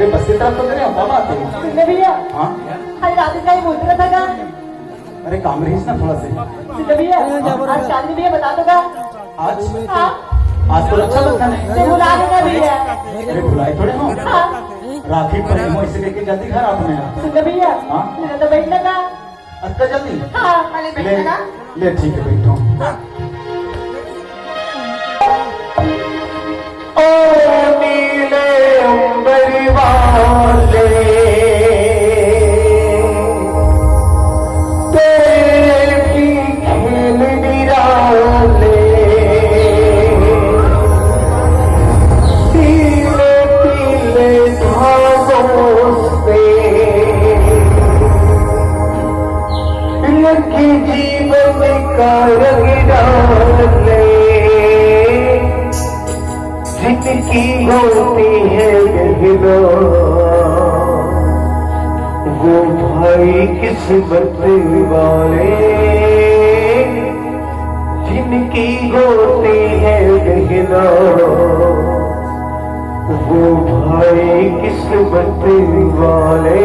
मेरे बस की तरफ तो करे क्या बात है? सुनने भैया हाँ आज रात का ही बोलते रहा था का अरे काम रही ना थोड़ा से। सुनने भैया आज चांदनी भैया बता दो का आज हाँ आज तो रक्षाबंधन है। तो बुला देना भैया। अरे बुलाए थोड़े हो हाँ राखी पर इसे लेके जल्दी घर आपने सुनने भैया हाँ मेरा तो बैठना का अच्छा जल्दी हाँ पहले ले बैठना का ले ठीक है बैठो। ओ नीले अंबर वाले तेरे भी खेल निराले पीले पीले धागों से लगी जीवन का रंग डाले जिनकी होती है गहना वो भाई किस्मत वाले जिनकी होती है गहना वो भाई किस्मत वाले।